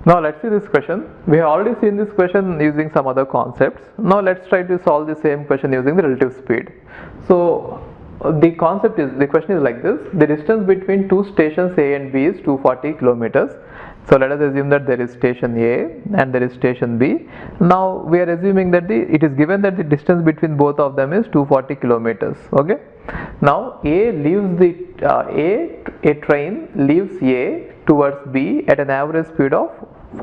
Now let's see this question. We have already seen this question using some other concepts. Now let's try to solve the same question using the relative speed. So the question is like this: the distance between two stations A and B is 240 kilometers. So let us assume that there is station A and there is station B. Now we are assuming that it is given that the distance between both of them is 240 kilometers. Okay. Now a train leaves A towards B at an average speed of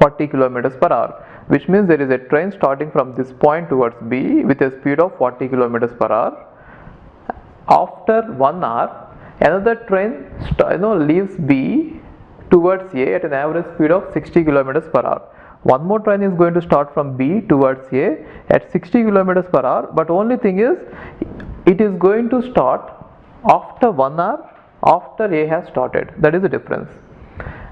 40 kilometers per hour, which means there is a train starting from this point towards B with a speed of 40 kilometers per hour. After 1 hour, another train leaves B towards A at an average speed of 60 kilometers per hour. One more train is going to start from B towards A at 60 kilometers per hour, but only thing is it is going to start after 1 hour after A has started. That is the difference.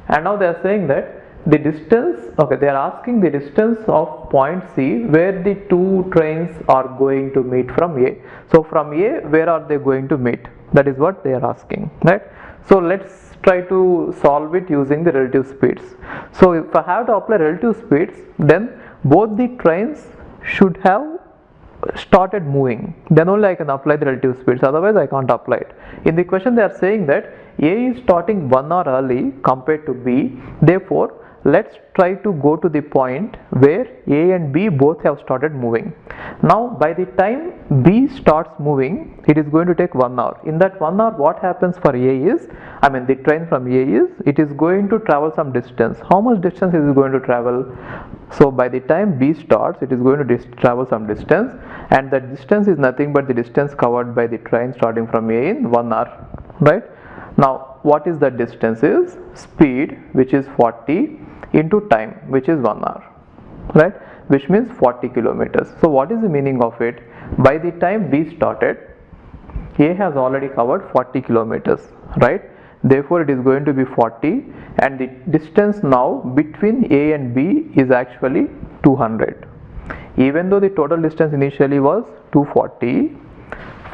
And now they are saying that the distance, they are asking the distance of point C where the two trains are going to meet from A. So from A, where are they going to meet? That is what they are asking, right? So let's try to solve it using the relative speeds. So if I have to apply relative speeds, then both the trains should have started moving, then only I can apply the relative speeds, otherwise I can't apply it. In the question they are saying that A is starting 1 hour early compared to B, therefore let's try to go to the point where A and B both have started moving. Now by the time B starts moving, it is going to take 1 hour. In that 1 hour, what happens for A is, the train from A is, it is going to travel some distance. How much distance is it going to travel? So by the time B starts, it is going to travel some distance, and that distance is nothing but the distance covered by the train starting from A in 1 hour, right? Now what is the distance is speed, which is 40 into time, which is 1 hour, right, which means 40 kilometers. So what is the meaning of it? By the time B started, A has already covered 40 kilometers, right? Therefore it is going to be 40, and the distance now between A and B is actually 200. Even though the total distance initially was 240,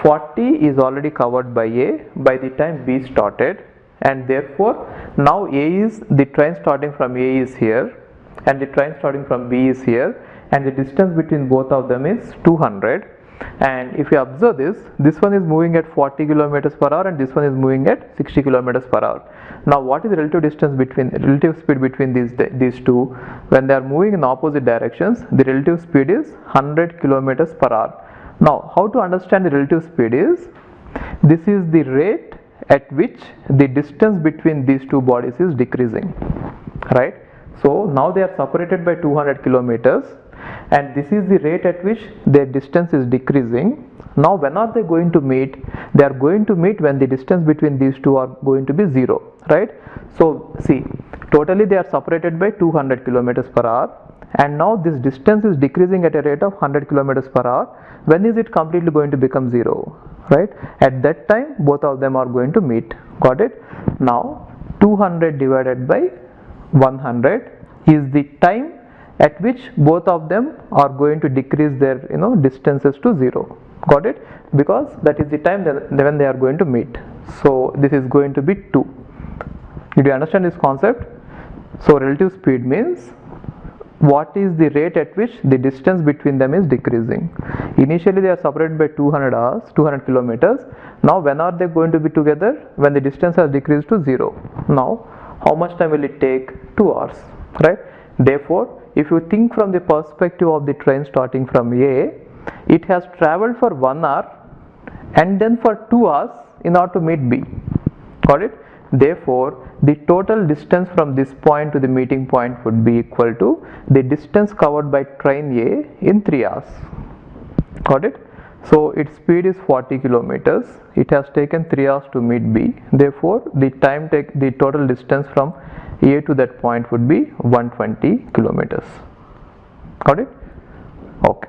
40 is already covered by A by the time B started, and therefore now the train starting from A is here and the train starting from B is here, and the distance between both of them is 200. And if you observe this one is moving at 40 kilometers per hour and this one is moving at 60 kilometers per hour. Now what is the relative speed between these two? When they are moving in opposite directions, the relative speed is 100 kilometers per hour. Now how to understand the relative speed is, this is the rate at which the distance between these two bodies is decreasing, right? So now they are separated by 200 kilometers, and this is the rate at which their distance is decreasing. Now when are they going to meet? They are going to meet when the distance between these two are going to be 0, right? So see, totally they are separated by 200 kilometers per hour, and now this distance is decreasing at a rate of 100 kilometers per hour. When is it completely going to become 0, right? At that time both of them are going to meet. Got it? Now 200 divided by 100 is the time at which both of them are going to decrease their distances to 0. Got it? Because that is the time when they are going to meet. So this is going to be 2. Did you understand this concept? So relative speed means what is the rate at which the distance between them is decreasing. Initially they are separated by 200 kilometers. Now when are they going to be together? When the distance has decreased to 0. Now how much time will it take? 2 hours, right? Therefore if you think from the perspective of the train starting from A, it has traveled for 1 hour and then for 2 hours in order to meet B. Got it? Therefore the total distance from this point to the meeting point would be equal to the distance covered by train A in 3 hours. Got it? So its speed is 40 kilometers. It has taken 3 hours to meet B. Therefore the total distance from A to that point would be 120 kilometers. Got it? Okay.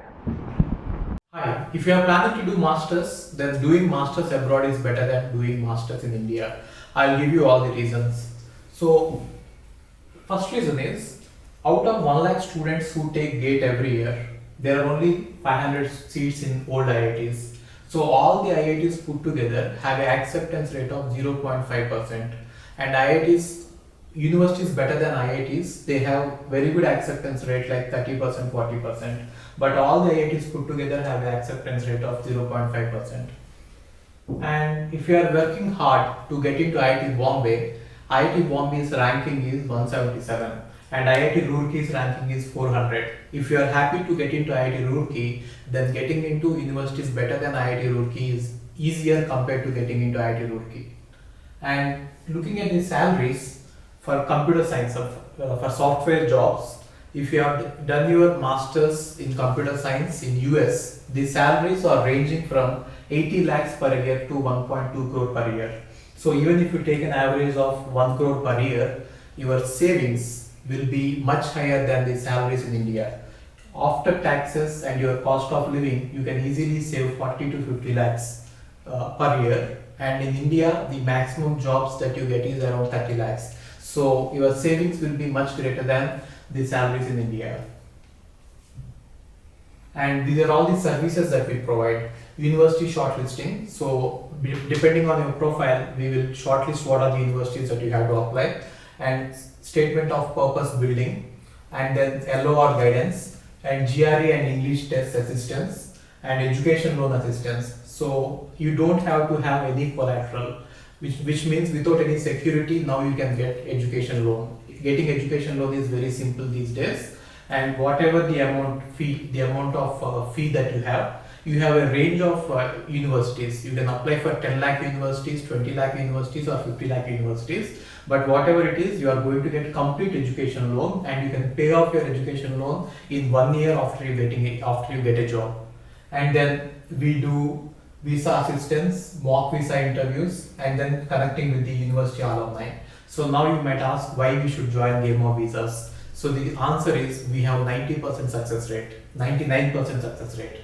Hi, if you are planning to do masters, then doing masters abroad is better than doing masters in India. I'll give you all the reasons. So first reason is, out of 1 lakh students who take GATE every year, there are only 500 seats in old IITs. So all the IITs put together have an acceptance rate of 0.5%, and IITs universities better than IITs. They have very good acceptance rate like 30%, 40%. But all the IITs put together have an acceptance rate of 0.5%. And if you are working hard to get into IIT Bombay's ranking is 177 and IIT Roorkey's ranking is 400. If you are happy to get into IIT Roorkey, then getting into universities better than IIT Roorkey is easier compared to getting into IIT Roorkey. And looking at the salaries for computer science, for software jobs, if you have done your masters in computer science in US, the salaries are ranging from 80 lakhs per year to 1.2 crore per year. So even if you take an average of 1 crore per year, your savings will be much higher than the salaries in India. After taxes and your cost of living, you can easily save 40 to 50 lakhs per year. And in India, the maximum jobs that you get is around 30 lakhs. So your savings will be much greater than the salaries in India. And these are all the services that we provide. University shortlisting. So depending on your profile, we will shortlist what are the universities that you have to apply, and statement of purpose building, and then LOR guidance, and GRE and English test assistance, and education loan assistance. So you don't have to have any collateral, which means without any security, now you can get education loan. Getting education loan is very simple these days, and whatever the amount of fee that you have a range of universities. You can apply for 10 lakh universities, 20 lakh universities, or 50 lakh universities. But whatever it is, you are going to get complete education loan, and you can pay off your education loan in 1 year after you get a job. And then we do visa assistance, mock visa interviews, and then connecting with the university alumni. So now you might ask why we should join Game of Visas. So the answer is we have 90% success rate, 99% success rate.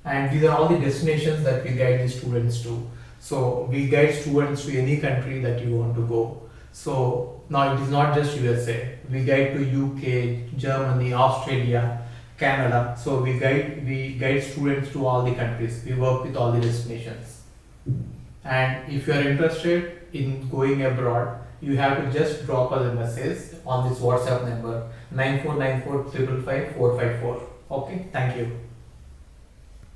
And these are all the destinations that we guide the students to. So we guide students to any country that you want to go. So now it is not just USA. We guide to UK, Germany, Australia, Canada. So we guide students to all the countries. We work with all the destinations. And if you are interested in going abroad, you have to just drop us a message on this WhatsApp number 9494 555 454. Okay, thank you.